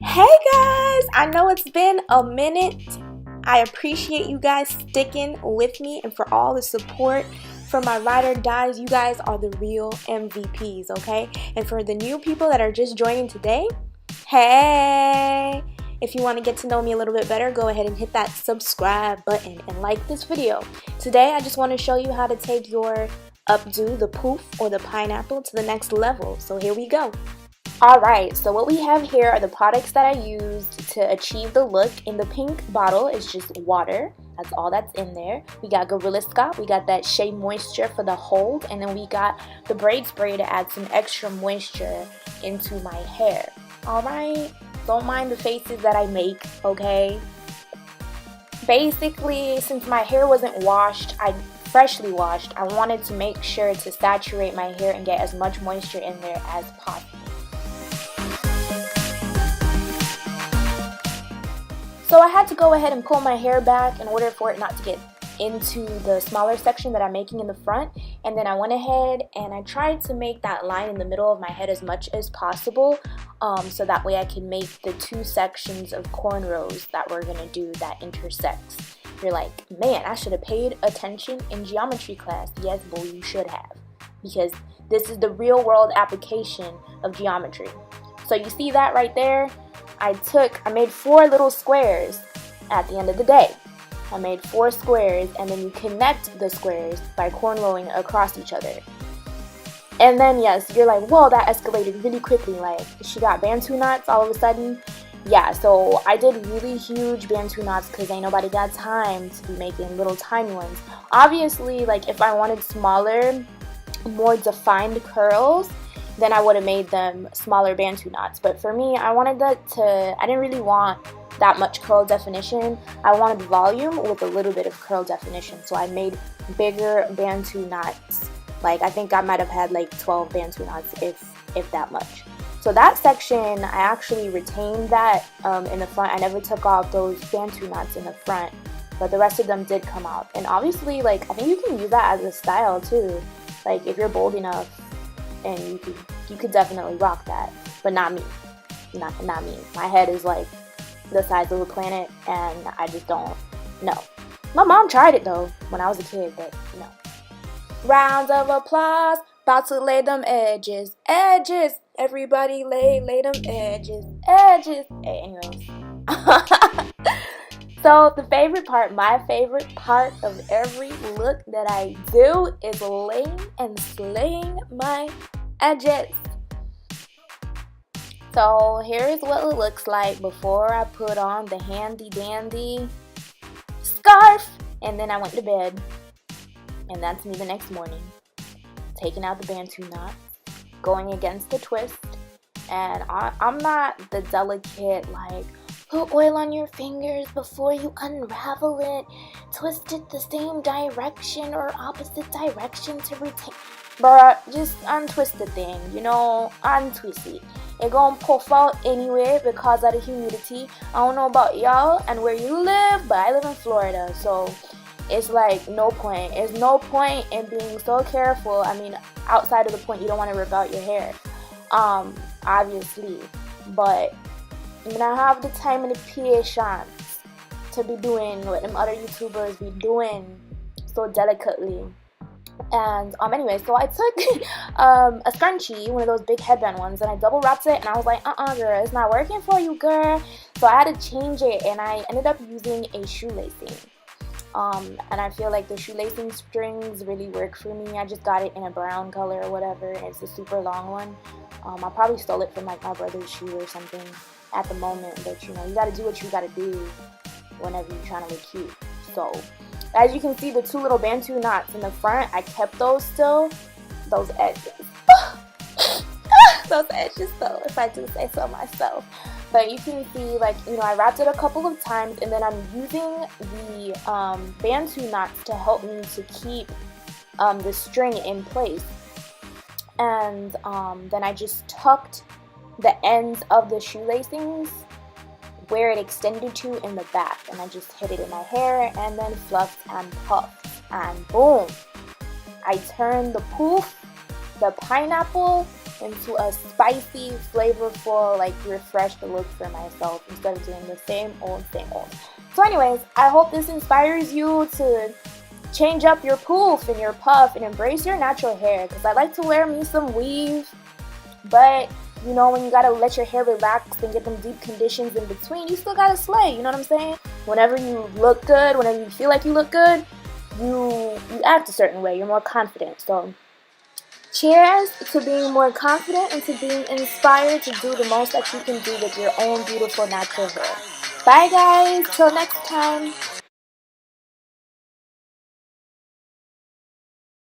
Hey guys, I know it's been a minute. I appreciate you guys sticking with me and for all the support from my ride or dies. You guys are the real MVPs, okay? And for the new people that are just joining today, hey! If you want to get to know me a little bit better, go ahead and hit that subscribe button and like this video. Today, I just want to show you how to take your updo, the poof, or the pineapple to the next level. So here we go. Alright, so what we have here are the products that I used to achieve the look. In the pink bottle is just water. That's all that's in there. We got Gorilla Scott, we got that Shea Moisture for the hold, and then we got the braid spray to add some extra moisture into my hair. Alright, don't mind the faces that I make, okay? Basically, since my hair wasn't washed, freshly washed, I wanted to make sure to saturate my hair and get as much moisture in there as possible. So I had to go ahead and pull my hair back in order for it not to get into the smaller section that I'm making in the front. And then I went ahead and I tried to make that line in the middle of my head as much as possible, so that way I can make the two sections of cornrows that we're going to do that intersects. You're like, man, I should have paid attention in geometry class. Yes, boy, you should have. Because this is the real world application of geometry. So you see that right there? I made 4 little squares at the end of the day. I made 4 squares, and then you connect the squares by cornrowing across each other. And then, yes, you're like, whoa, that escalated really quickly. Like, she got bantu knots all of a sudden. Yeah, so I did really huge bantu knots because ain't nobody got time to be making little tiny ones. Obviously, like, if I wanted smaller, more defined curls, then I would have made them smaller bantu knots. But for me, I didn't really want that much curl definition. I wanted volume with a little bit of curl definition. So I made bigger bantu knots. Like, I think I might have had like 12 bantu knots, if that much. So that section, I actually retained that in the front. I never took off those bantu knots in the front, but the rest of them did come out. And obviously, like, I think you can use that as a style too. Like, if you're bold enough, and you could definitely rock that, but not me. Not me. My head is like the size of a planet, and I just don't know. My mom tried it though when I was a kid, but no. Rounds of applause, about to lay them edges. Everybody lay them edges. Hey, anyways. So my favorite part of every look that I do is laying and slaying my edges. So here's what it looks like before I put on the handy dandy scarf, and then I went to bed. And that's me the next morning, taking out the bantu knot, going against the twist, and I'm not the delicate, like, put oil on your fingers before you unravel it, twist it the same direction or opposite direction to retain. Bruh, just untwist the thing, untwist it. It gonna puff out anyway because of the humidity. I don't know about y'all and where you live, but I live in Florida, so it's like no point. There's no point in being so careful. I mean, outside of the point you don't want to rip out your hair, obviously, but I'm gonna have the time and the patience to be doing what them other YouTubers be doing so delicately. And anyway, so I took a scrunchie, one of those big headband ones, and I double wrapped it, and I was like, girl, it's not working for you, girl. So I had to change it, and I ended up using a shoelacing. And I feel like the shoelacing strings really work for me. I just got it in a brown color or whatever, and it's a super long one. I probably stole it from like my brother's shoe or something at the moment, but you gotta do what you gotta do whenever you're trying to look cute. So as you can see, the 2 little bantu knots in the front, I kept those still, those edges. Those edges though, if I do say so myself. But you can see, like, I wrapped it a couple of times, and then I'm using the bantu knots to help me to keep the string in place. And then I just tucked the ends of the shoelacings where it extended to in the back, and I just hid it in my hair and then fluffed and puffed, and boom, I turned the poof, the pineapple, into a spicy, flavorful, like refreshed look for myself instead of doing the same old, same old. So anyways, I hope this inspires you to change up your poof and your puff and embrace your natural hair, because I like to wear me some weave, but you know, when you gotta let your hair relax and get them deep conditions in between, you still gotta slay, you know what I'm saying? Whenever you look good, whenever you feel like you look good, you act a certain way, you're more confident. So cheers to being more confident and to being inspired to do the most that you can do with your own beautiful natural hair. Bye guys, till next time.